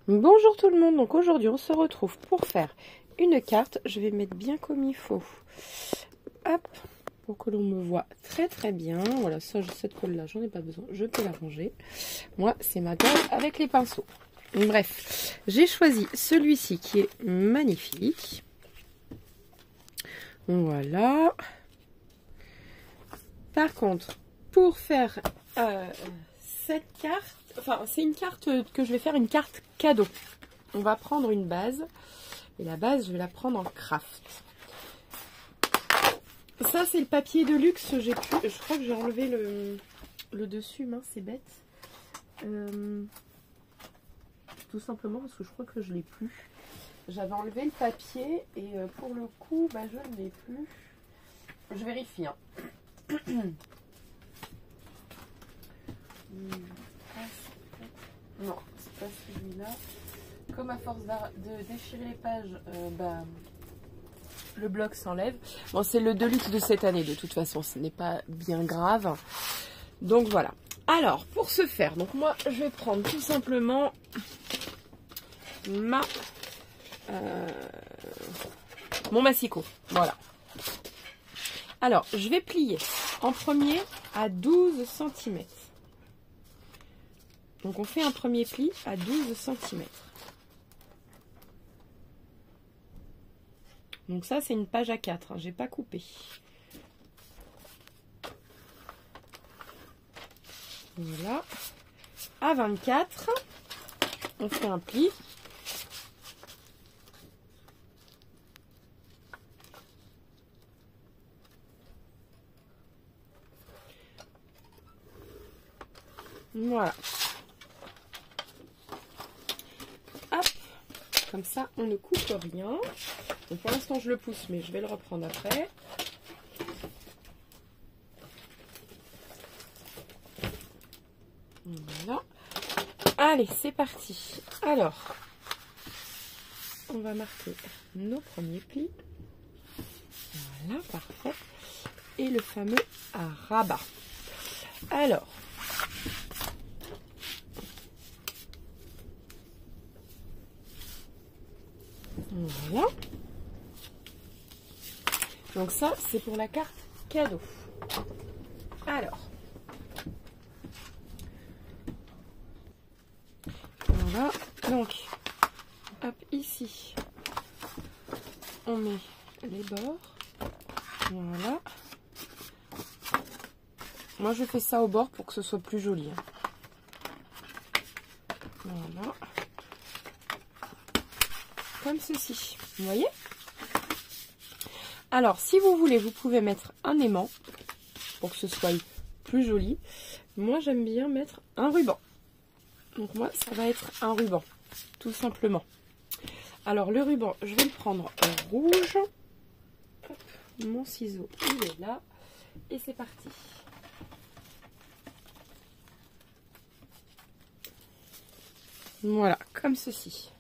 Bonjour tout le monde, donc aujourd'hui on se retrouve pour faire une carte. Je vais mettre bien comme il faut, hop, pour que l'on me voit très très bien. Voilà, ça, cette colle là j'en ai pas besoin, je peux la ranger. Moi c'est ma colle avec les pinceaux. Bref, j'ai choisi celui-ci qui est magnifique. Voilà. Par contre, pour faire cette carte, enfin c'est une carte que je vais faire, une carte cadeau. On va prendre une base et la base je vais la prendre en craft. Ça c'est le papier de luxe, je crois que j'ai enlevé le dessus, mince c'est bête. Tout simplement parce que je crois que je l'ai plus. J'avais enlevé le papier et pour le coup bah, je ne l'ai plus. Je vérifie hein. Non, c'est pas celui-là. Comme à force de déchirer les pages, bah, le bloc s'enlève. Bon, c'est le Deluxe de cette année, de toute façon, ce n'est pas bien grave. Donc voilà. Alors, pour ce faire, donc moi, je vais prendre tout simplement mon massicot. Voilà. Alors, je vais plier en premier à 12 cm. Donc, on fait un premier pli à 12 cm. Donc ça, c'est une page A4, hein, j'ai pas coupé. Voilà. À 24, on fait un pli. Voilà. Hop. Comme ça, on ne coupe rien. Donc pour l'instant, je le pousse, mais je vais le reprendre après. Voilà. Allez, c'est parti. Alors, on va marquer nos premiers plis. Voilà, parfait. Et le fameux rabat. Alors, voilà. Donc ça, c'est pour la carte cadeau. Alors, voilà. Donc, hop, ici, on met les bords. Voilà. Moi, je fais ça au bord pour que ce soit plus joli. Voilà. Comme ceci. Vous voyez? Alors, si vous voulez, vous pouvez mettre un aimant pour que ce soit plus joli. Moi, j'aime bien mettre un ruban. Donc, moi, ça va être un ruban, tout simplement. Alors, le ruban, je vais le prendre en rouge. Hop, mon ciseau, il est là. Et c'est parti. Voilà, comme ceci.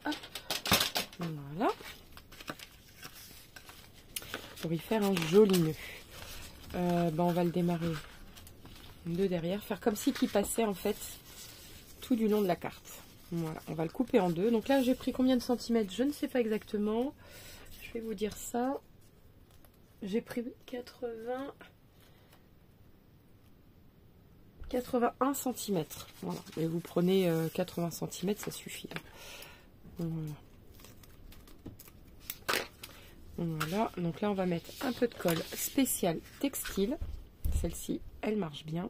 Hop. Voilà. Pour y faire un joli nœud. On va le démarrer de derrière. Faire comme si qu'il passait en fait tout du long de la carte. Voilà, on va le couper en deux. Donc là, j'ai pris combien de centimètres? Je ne sais pas exactement. Je vais vous dire ça. J'ai pris 81 cm. Voilà. Et vous prenez 80 cm, ça suffit. Voilà. Voilà. Donc là, on va mettre un peu de colle spéciale textile. Celle-ci, elle marche bien.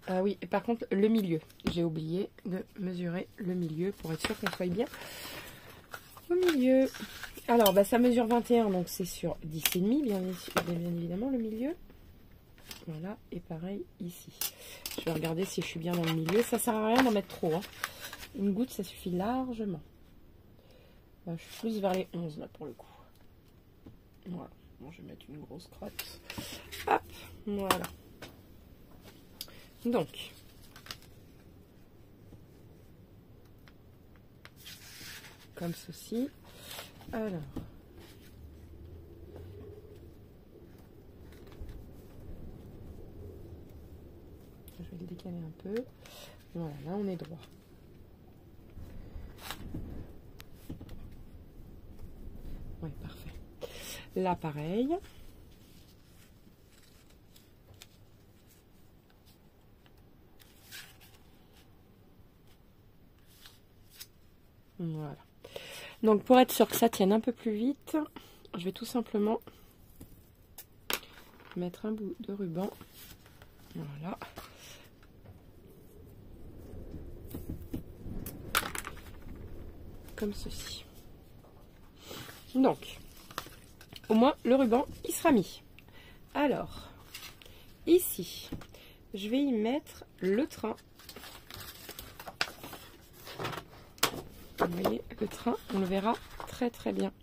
Ah oui, et par contre, le milieu. J'ai oublié de mesurer le milieu pour être sûr qu'on soit bien au milieu. Alors, bah, ça mesure 21, donc c'est sur 10,5, bien évidemment, le milieu. Voilà, et pareil ici. Je vais regarder si je suis bien dans le milieu. Ça sert à rien d'en mettre trop. Hein. Une goutte, ça suffit largement. Bah, je suis plus vers les 11 là pour le coup. Voilà. Bon, je vais mettre une grosse crotte. Hop, voilà. Donc, comme ceci. Alors, je vais le décaler un peu. Voilà, là on est droit. Oui, parfait. Là, pareil. Voilà. Donc, pour être sûr que ça tienne un peu plus vite, je vais tout simplement mettre un bout de ruban. Voilà. Comme ceci. Donc, au moins, le ruban, il sera mis. Alors, ici, je vais y mettre le train. Vous voyez, le train, on le verra très très bien.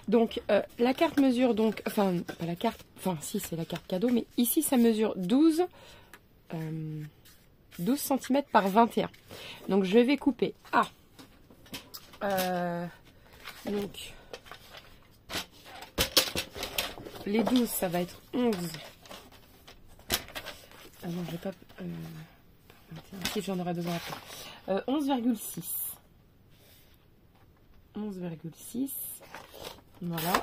Donc, la carte mesure donc, enfin, pas la carte, enfin, si, c'est la carte cadeau, mais ici, ça mesure 12 cm par 21. Donc, je vais couper donc, les 12, ça va être 11. Ah non, je vais pas... si, j'en aurai besoin après. 11,6. 11,6. Voilà.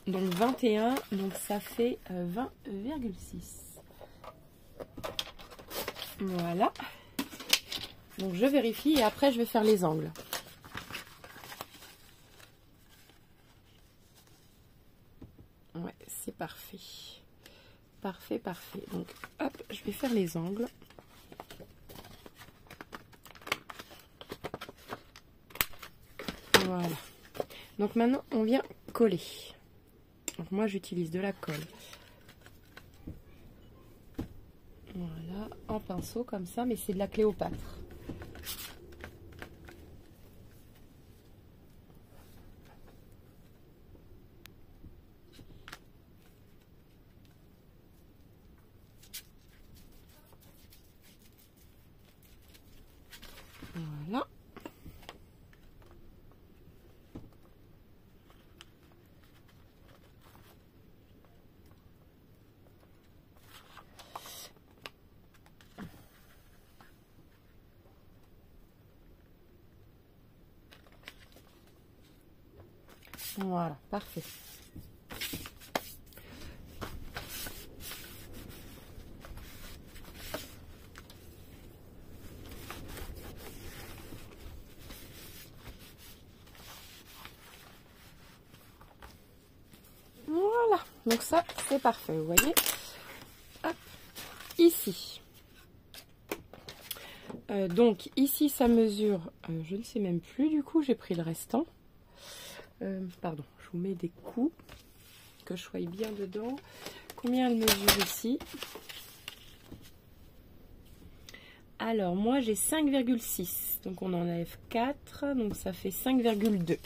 Donc 21, donc ça fait 20,6. Voilà. Donc je vérifie et après je vais faire les angles. Ouais, c'est parfait. Parfait, parfait. Donc hop, je vais faire les angles. Voilà. Donc maintenant, on vient coller. Donc moi, j'utilise de la colle. Voilà, en pinceau comme ça, mais c'est de la Cléopâtre. Voilà. Voilà, parfait. Voilà, donc ça, c'est parfait, vous voyez. Hop, ici. Donc, ici, ça mesure, je ne sais même plus, du coup, j'ai pris le restant. Pardon, je vous mets des coups, que je sois bien dedans. Combien elle mesure ici? Alors, moi, j'ai 5,6. Donc, on enlève 4. Donc, ça fait 5,2.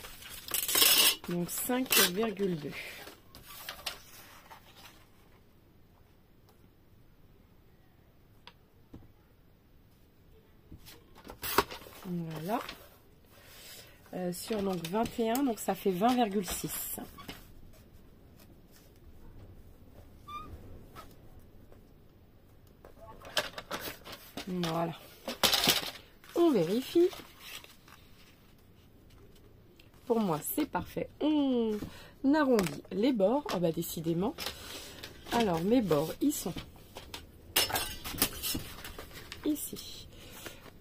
Donc, 5,2. Voilà. Sur donc 21, donc ça fait 20,6. Voilà. On vérifie. Pour moi, c'est parfait. On arrondit les bords. Ah bah décidément. Alors, mes bords, ils sont ici.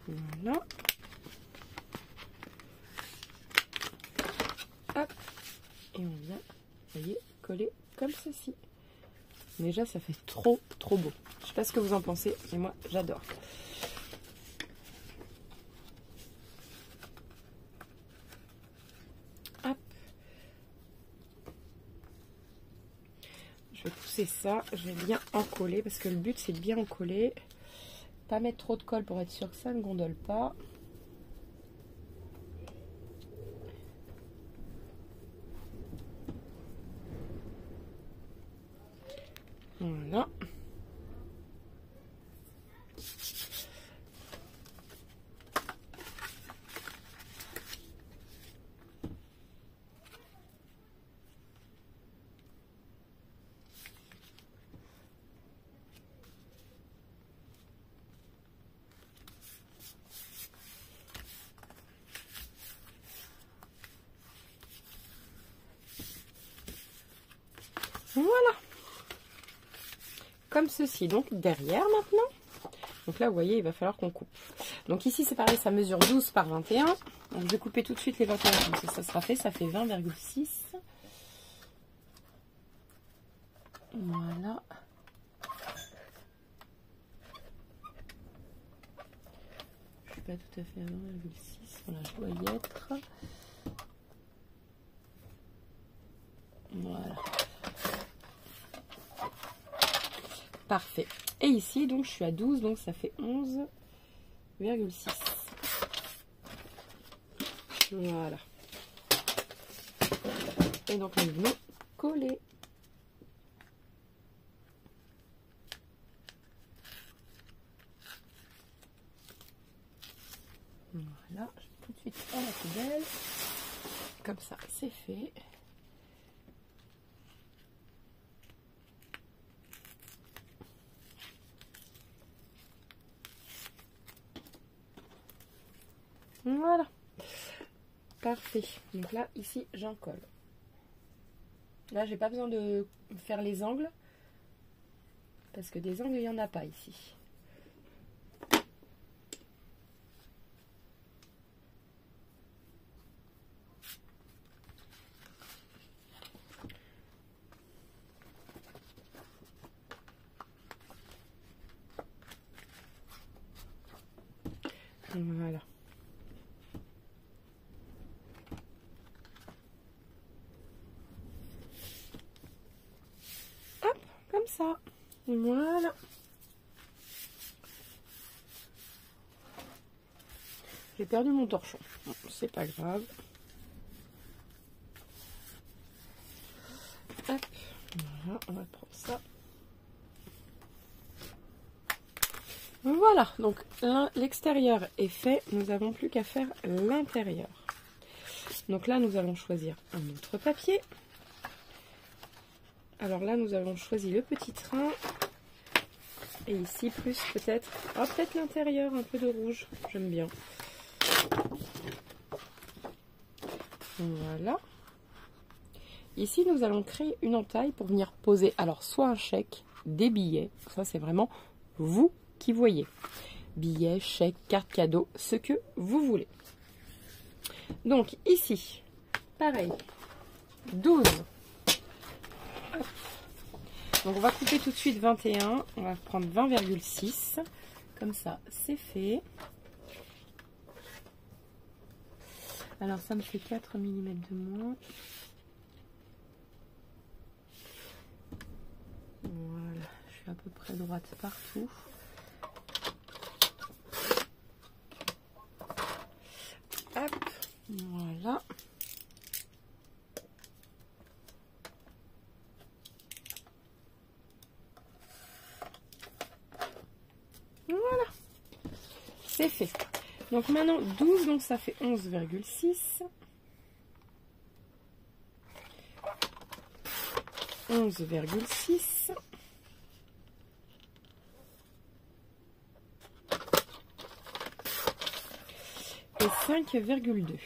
Voilà. Hop. Et on vient, vous voyez, coller comme ceci. Déjà, ça fait trop beau. Je sais pas ce que vous en pensez, mais moi, j'adore. Hop. Je vais pousser ça. Je vais bien encoller parce que le but, c'est de bien encoller. Pas mettre trop de colle pour être sûr que ça ne gondole pas. Voilà. Voilà. Comme ceci. Donc derrière maintenant. Donc là, vous voyez, il va falloir qu'on coupe. Donc ici, c'est pareil, ça mesure 12 par 21. Donc je vais couper tout de suite les 21 comme ça sera fait. Ça fait 20,6. Voilà. Je suis pas tout à fait à 20,6. Voilà, je dois y être. Voilà. Parfait. Et ici, donc, je suis à 12, donc ça fait 11,6. Voilà. Et donc, nous venons coller. Voilà. Je vais tout de suite à la poubelle. Comme ça, c'est fait. Voilà. Parfait. Donc là, ici, j'en colle. Là, j'ai pas besoin de faire les angles. Parce que des angles, il n'y en a pas ici. Voilà. Hop, comme ça. Voilà. J'ai perdu mon torchon. Bon, c'est pas grave. Hop. Voilà, on va prendre ça. Voilà, donc l'extérieur est fait. Nous n'avons plus qu'à faire l'intérieur. Donc là, nous allons choisir un autre papier. Alors là, nous avons choisi le petit train. Et ici, plus peut-être... Ah, peut-être l'intérieur, un peu de rouge. J'aime bien. Voilà. Ici, nous allons créer une entaille pour venir poser, alors, soit un chèque, des billets. Ça, c'est vraiment vous qui voyez. Billets, chèques, cartes cadeaux, ce que vous voulez. Donc, ici, pareil, 12. Hop. Donc, on va couper tout de suite 21. On va prendre 20,6. Comme ça, c'est fait. Alors, ça me fait 4 mm de moins. Voilà, je suis à peu près droite partout. Hop, voilà. Voilà, c'est fait. Donc maintenant 12, donc ça fait 11,6. 11,6. Et 5,2.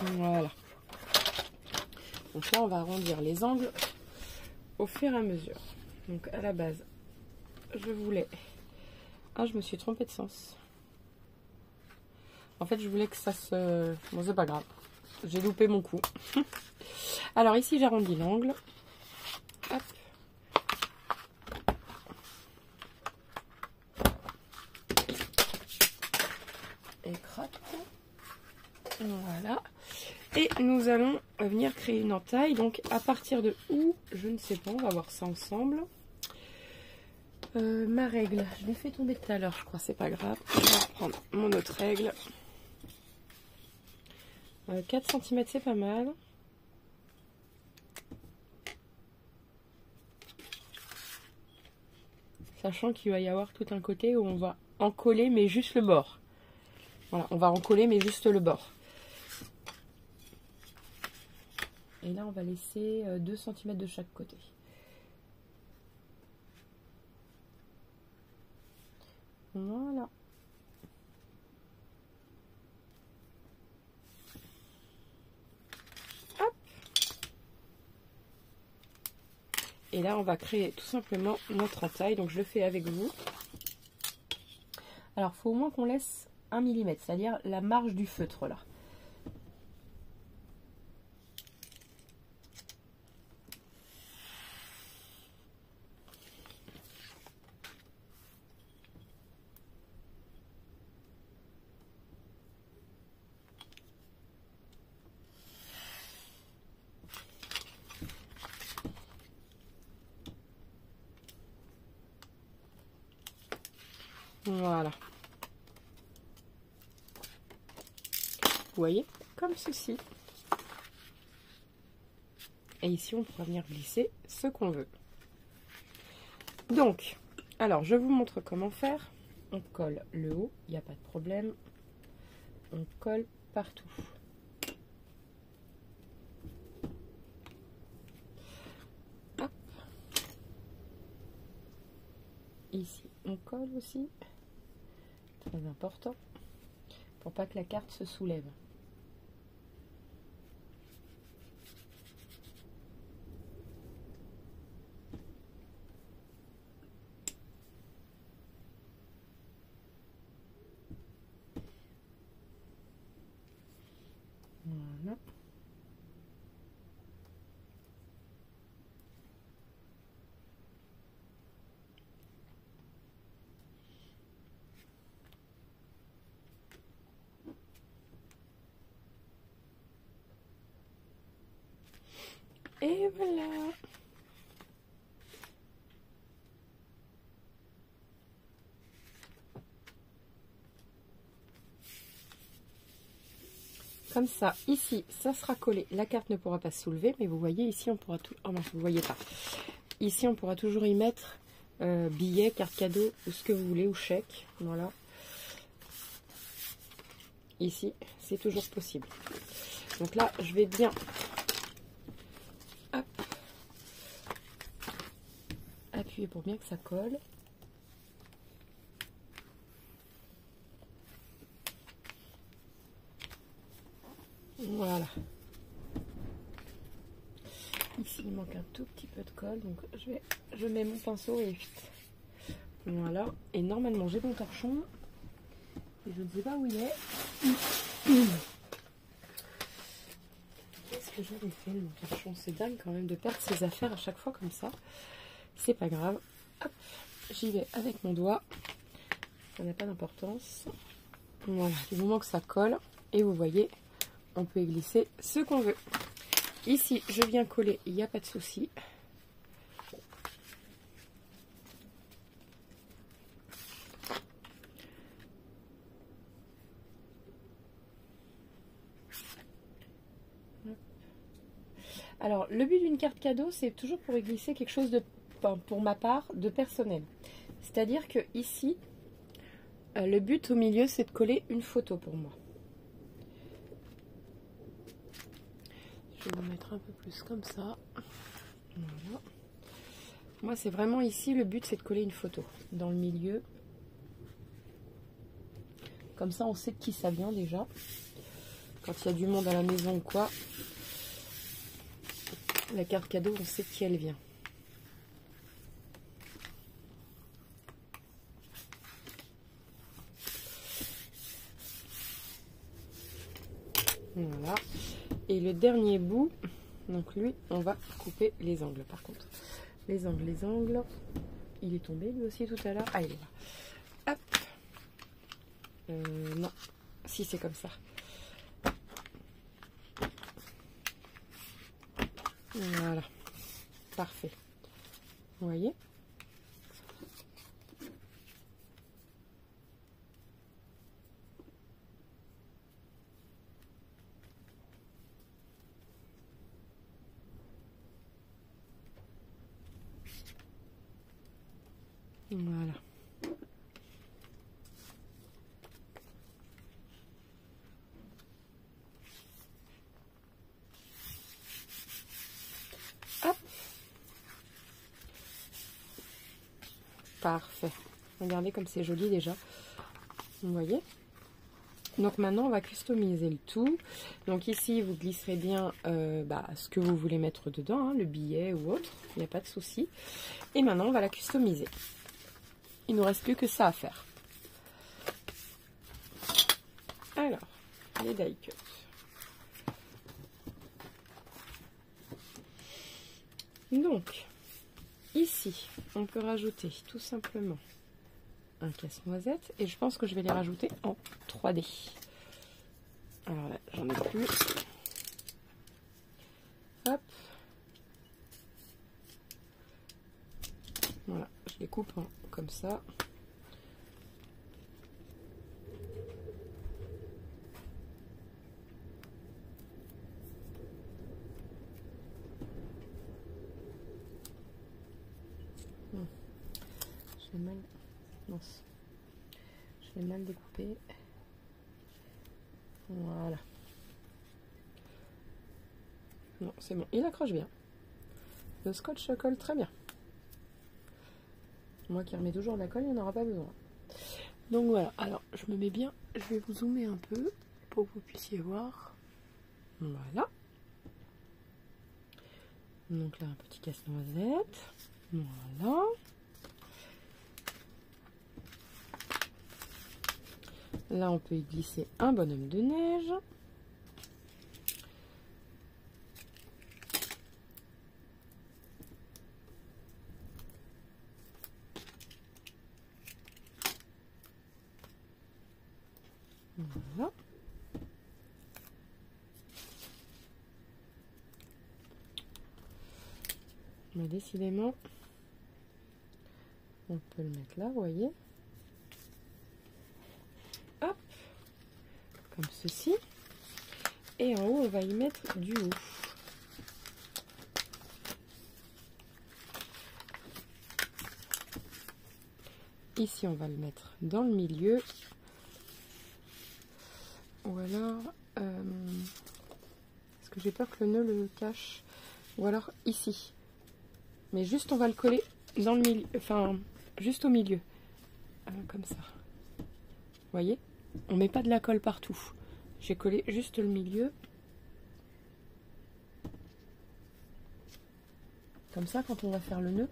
Voilà. Donc là, on va arrondir les angles au fur et à mesure. Donc à la base, je voulais... Ah, je me suis trompée de sens. En fait, je voulais que ça se... Bon, c'est pas grave. J'ai loupé mon coup. Alors ici, j'arrondis l'angle. Hop. Et crotte. Voilà. Et nous allons venir créer une entaille. Donc à partir de où, je ne sais pas, on va voir ça ensemble. Ma règle, je l'ai fait tomber tout à l'heure, je crois, c'est pas grave. Je vais reprendre mon autre règle. 4 cm, c'est pas mal. Sachant qu'il va y avoir tout un côté où on va encoller, mais juste le bord. Voilà, on va encoller, mais juste le bord. Et là, on va laisser 2 cm de chaque côté. Voilà. Et là, on va créer tout simplement notre entaille. Donc, je le fais avec vous. Alors, il faut au moins qu'on laisse 1 mm, c'est-à-dire la marge du feutre là. Voilà. Vous voyez, comme ceci. Et ici, on pourra venir glisser ce qu'on veut. Donc, alors, je vous montre comment faire. On colle le haut, il n'y a pas de problème. On colle partout. Hop. Ici, on colle aussi. Très important. Pour pas que la carte se soulève. Voilà. Et voilà. Comme ça, ici, ça sera collé. La carte ne pourra pas se soulever, mais vous voyez, ici, on pourra tout... Oh non, vous ne voyez pas. Ici, on pourra toujours y mettre billets, carte cadeau, ou ce que vous voulez, ou chèque. Voilà. Ici, c'est toujours possible. Donc là, je vais bien... Hop. Appuyer pour bien que ça colle. Voilà. Ici, il manque un tout petit peu de colle, donc je mets mon pinceau et vite. Voilà. Et normalement, j'ai mon torchon. Et je ne sais pas où il est. Qu'est-ce que j'avais fait, mon torchon? C'est dingue quand même de perdre ses affaires à chaque fois comme ça. C'est pas grave. Hop, j'y vais avec mon doigt. Ça n'a pas d'importance. Voilà, du moment que ça colle. Et vous voyez, on peut y glisser ce qu'on veut. Ici, je viens coller, il n'y a pas de souci. Alors, le but d'une carte cadeau, c'est toujours pour y glisser quelque chose de, pour ma part, de personnel. C'est-à-dire que ici, le but au milieu, c'est de coller une photo pour moi. Je vais vous mettre un peu plus comme ça. Voilà. Moi, c'est vraiment ici, le but, c'est de coller une photo dans le milieu. Comme ça, on sait de qui ça vient déjà. Quand il y a du monde à la maison ou quoi, la carte cadeau, on sait de qui elle vient. Voilà. Et le dernier bout, donc lui, on va couper les angles par contre. Les angles. Il est tombé lui aussi tout à l'heure. Ah, il est là. Hop. Non. Si, c'est comme ça. Voilà. Parfait. Vous voyez ? Voilà. Hop. Parfait. Regardez comme c'est joli déjà. Vous voyez ? Donc maintenant, on va customiser le tout. Donc ici, vous glisserez bien ce que vous voulez mettre dedans, hein, le billet ou autre, il n'y a pas de souci. Et maintenant, on va la customiser. Il ne nous reste plus que ça à faire. Alors, les die cuts. Donc, ici, on peut rajouter tout simplement un casse-noisette. Et je pense que je vais les rajouter en 3D. Alors là, j'en ai plus. Hop. Voilà, je les coupe comme ça. Je l'ai mal... Mince. Je l'ai mal découpé. Voilà. Non, c'est bon. Il accroche bien. Le scotch colle très bien. Moi qui remets toujours de la colle, il n'y en aura pas besoin. Donc voilà. Alors, je me mets bien. Je vais vous zoomer un peu pour que vous puissiez voir. Voilà. Donc là, un petit casse-noisette. Voilà. Là, on peut y glisser un bonhomme de neige. Voilà. Mais décidément, on peut le mettre là, vous voyez. Hop, comme ceci. Et en haut, on va y mettre du haut. Ici, on va le mettre dans le milieu. Ou alors, est-ce que j'ai peur que le nœud le cache? Ou alors ici. Mais juste, on va le coller dans le milieu, enfin, juste au milieu. Comme ça. Vous voyez? On met pas de la colle partout. J'ai collé juste le milieu. Comme ça, quand on va faire le nœud,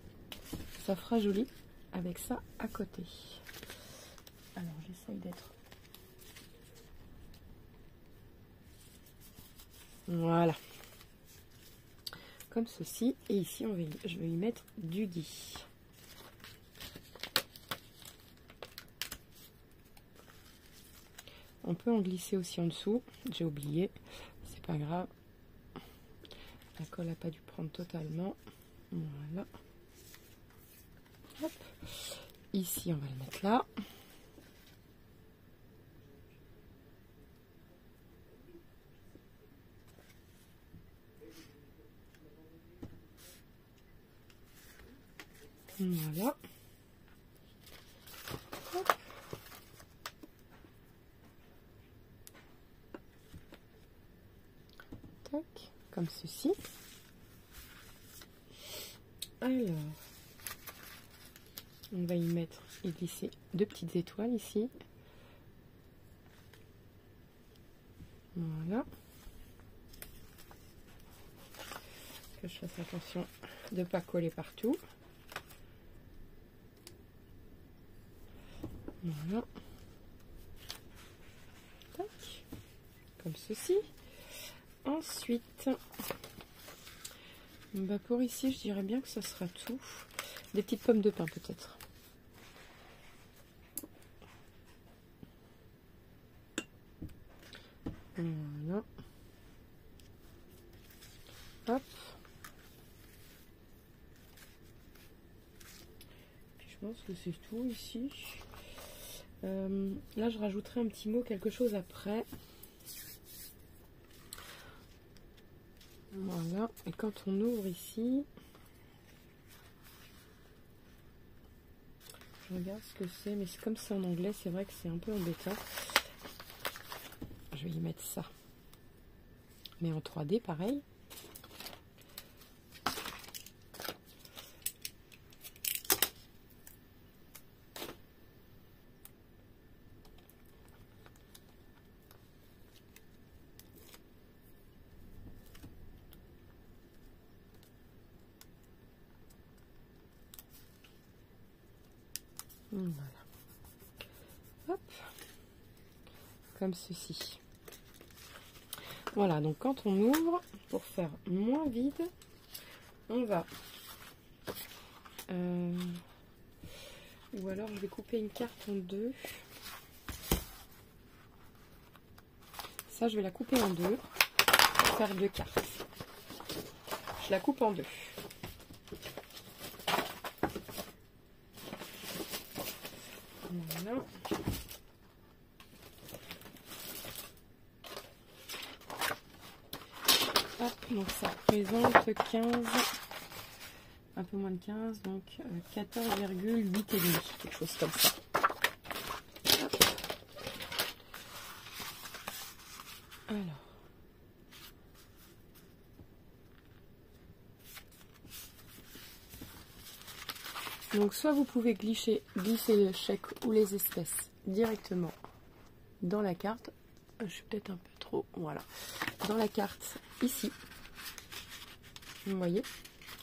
ça fera joli avec ça à côté. Alors, j'essaye d'être... Voilà. Comme ceci. Et ici, je vais y mettre du gui. On peut en glisser aussi en dessous. J'ai oublié. C'est pas grave. La colle n'a pas dû prendre totalement. Voilà. Hop. Ici, on va le mettre là. Voilà. Hop. Tac, comme ceci. Alors, on va y mettre et glisser deux petites étoiles ici. Voilà. Que je fasse attention de ne pas coller partout. Voilà. Tac. Comme ceci. Ensuite, bah pour ici, je dirais bien que ça sera tout. Des petites pommes de pin peut-être. Voilà. Hop. Puis je pense que c'est tout ici. Là, je rajouterai un petit mot, quelque chose après. Voilà. Et quand on ouvre ici, je regarde ce que c'est, mais c'est comme c'est en anglais, c'est vrai que c'est un peu embêtant. Je vais y mettre ça. Mais en 3D, pareil. Voilà. Hop. Comme ceci. Voilà, donc quand on ouvre, pour faire moins vide, on va... ou alors je vais couper une carte en deux. Ça, je vais la couper en deux pour faire deux cartes. Je la coupe en deux. Voilà. Hop, donc ça représente 15, un peu moins de 15, donc 14,8 et demi, quelque chose comme ça. Hop. Alors. Donc soit vous pouvez glisser le chèque ou les espèces directement dans la carte. Je suis peut-être un peu trop, voilà. Dans la carte ici. Vous voyez,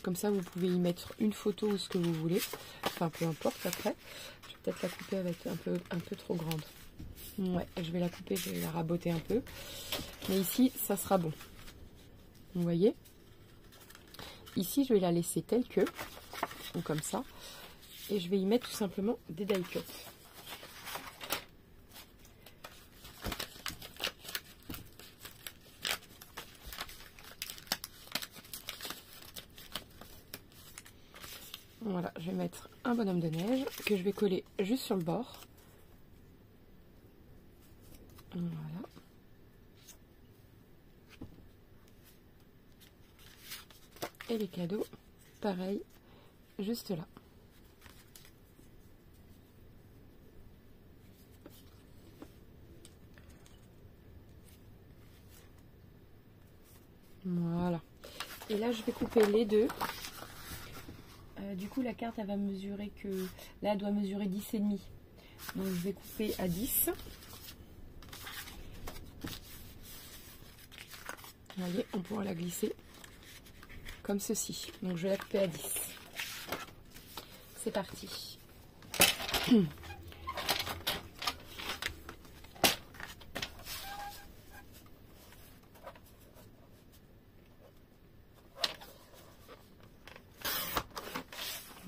comme ça vous pouvez y mettre une photo ou ce que vous voulez. Enfin peu importe après. Je vais peut-être la couper avec un peu trop grande. Ouais, je vais la couper, je vais la raboter un peu. Mais ici, ça sera bon. Vous voyez. Ici, je vais la laisser telle que, ou comme ça. Et je vais y mettre tout simplement des die cuts. Voilà, je vais mettre un bonhomme de neige que je vais coller juste sur le bord. Voilà. Et les cadeaux, pareil, juste là. Voilà. Et là, je vais couper les deux. Du coup, la carte, elle va mesurer que... Là, elle doit mesurer 10,5. Donc, je vais couper à 10. Vous voyez, on pourra la glisser comme ceci. Donc, je vais la couper à 10. C'est parti.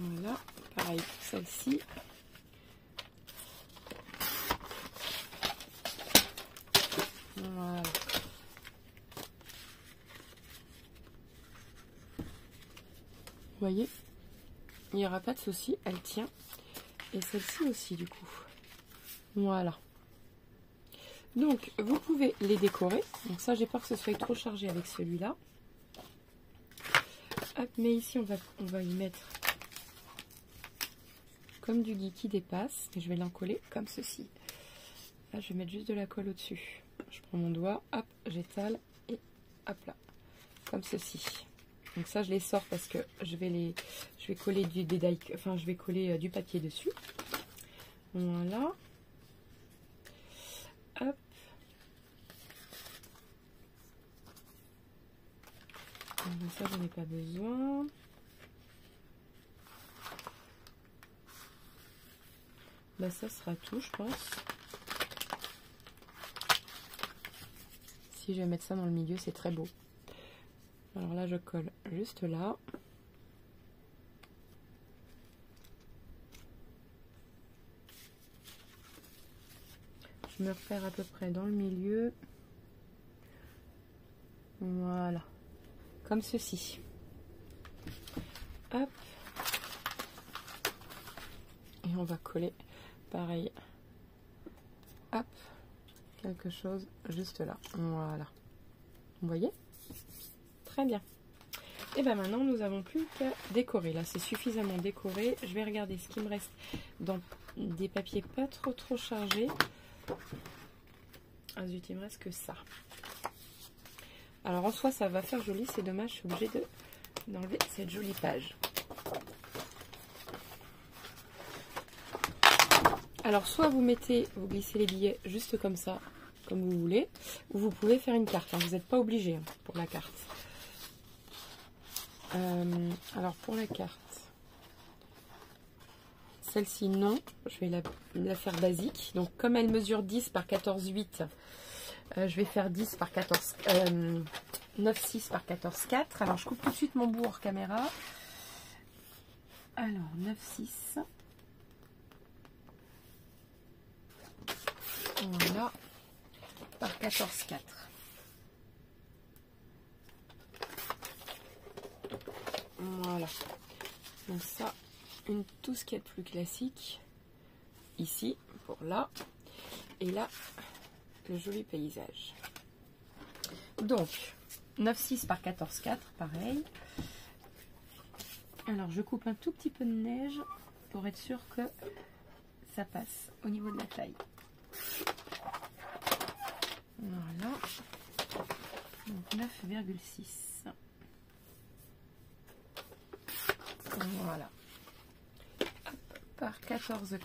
Voilà, pareil pour celle-ci. Voilà. Vous voyez, il n'y aura pas de souci, elle tient. Et celle-ci aussi du coup. Voilà. Donc, vous pouvez les décorer. Donc ça, j'ai peur que ce soit trop chargé avec celui-là. Hop, mais ici, on va y mettre comme du gui qui dépasse. Et je vais l'encoller comme ceci. Là, je vais mettre juste de la colle au-dessus. Je prends mon doigt, hop, j'étale et hop là. Comme ceci. Donc ça, je les sors parce que je vais coller je vais coller du papier dessus. Voilà. Hop. Donc ça, j'en ai pas besoin. Bah, ça sera tout, je pense. Si je vais mettre ça dans le milieu, c'est très beau. Alors là, je colle juste là. Je me repère à peu près dans le milieu. Voilà. Comme ceci. Hop. Et on va coller pareil. Hop. Quelque chose juste là. Voilà. Vous voyez? Très bien. Et bien maintenant, nous n'avons plus qu'à décorer. Là, c'est suffisamment décoré. Je vais regarder ce qui me reste dans des papiers pas trop chargés. Ah zut, il me reste que ça. Alors en soi, ça va faire joli. C'est dommage, je suis obligée d'enlever cette jolie page. Alors soit vous glissez les billets juste comme ça, comme vous voulez, ou vous pouvez faire une carte. Hein. Vous n'êtes pas obligé pour la carte. Alors pour la carte, Celle-ci, non. Je vais la faire basique. Donc, comme elle mesure 10 par 14,8, je vais faire 10 par 14... 9,6 par 14,4. Alors, je coupe tout de suite mon bout hors caméra. Alors, 9,6. Voilà. Par 14,4. Voilà. Donc ça, tout ce qui est plus classique. Ici, pour là. Et là, le joli paysage. Donc, 9,6 par 14,4, pareil. Alors, je coupe un tout petit peu de neige pour être sûr que ça passe au niveau de la taille. Voilà. Donc, 9,6. Voilà. Hop, par 14,4.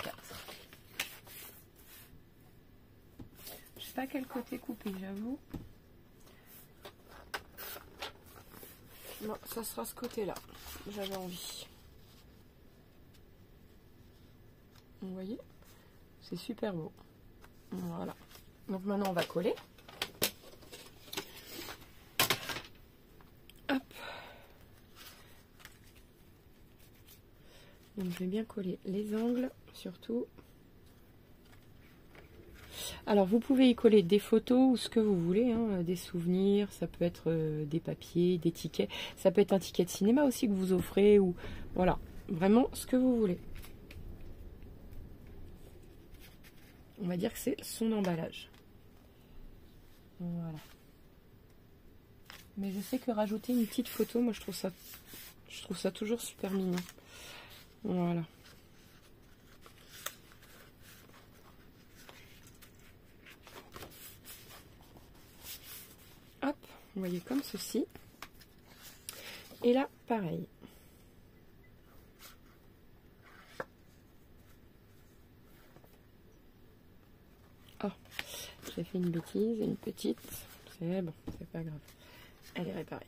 Je sais pas quel côté couper, j'avoue. Non, ça sera ce côté-là. J'avais envie. Vous voyez? C'est super beau. Voilà. Donc maintenant, on va coller. Hop. Donc je vais bien coller les angles, surtout. Alors, vous pouvez y coller des photos ou ce que vous voulez, hein, des souvenirs, ça peut être des papiers, des tickets. Ça peut être un ticket de cinéma aussi que vous offrez, ou voilà, vraiment ce que vous voulez. On va dire que c'est son emballage. Voilà. Mais je sais que rajouter une petite photo, moi je trouve ça toujours super mignon. Voilà. Hop, vous voyez comme ceci. Et là, pareil. Oh, j'ai fait une bêtise, une petite. C'est bon, c'est pas grave. Elle est réparée.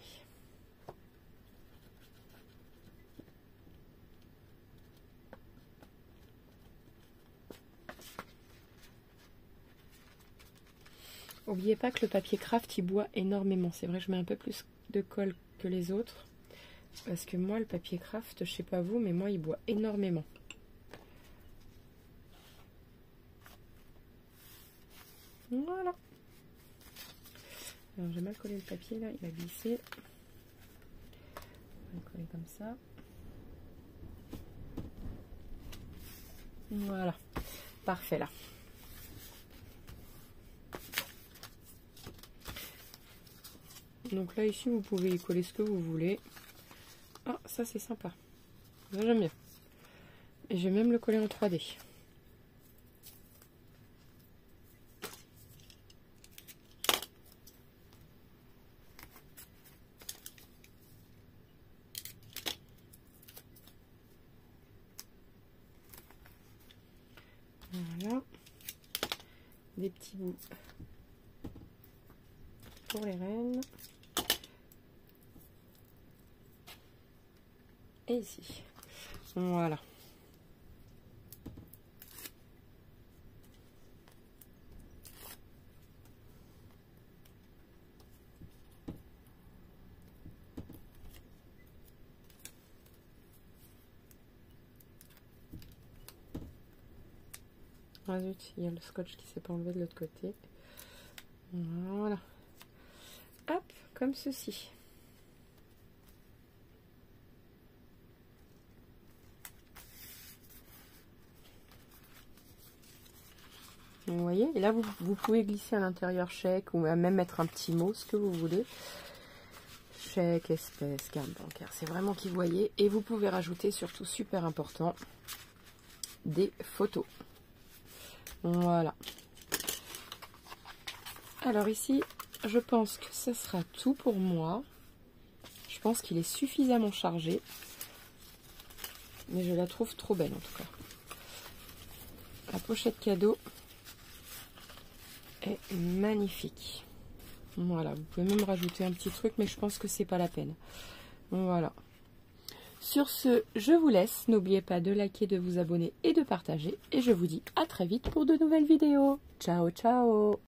N'oubliez pas que le papier craft il boit énormément. C'est vrai, je mets un peu plus de colle que les autres. Parce que moi, le papier craft, je sais pas vous, mais moi, il boit énormément. Voilà. Alors, j'ai mal collé le papier, là. Il a glissé. On va le coller comme ça. Voilà. Parfait, là. Donc là, ici, vous pouvez y coller ce que vous voulez. Ah, ça, c'est sympa. Ça, j'aime bien. Et je vais même le coller en 3D. Voilà. Des petits bouts pour les rennes. Et ici. Voilà. Ah zut, il y a le scotch qui s'est pas enlevé de l'autre côté. Voilà. Hop, comme ceci. Vous voyez, et là vous pouvez glisser à l'intérieur chèque ou même mettre un petit mot, ce que vous voulez. Chèque, espèce, carte bancaire, c'est vraiment qui vous voyez. Et vous pouvez rajouter, surtout super important, des photos. Voilà. Alors ici, je pense que ce sera tout pour moi. Je pense qu'il est suffisamment chargé. Mais je la trouve trop belle en tout cas. La pochette cadeau est magnifique. Voilà, vous pouvez même rajouter un petit truc, mais je pense que c'est pas la peine. Voilà. Sur ce, je vous laisse. N'oubliez pas de liker, de vous abonner et de partager. Et je vous dis à très vite pour de nouvelles vidéos. Ciao, ciao!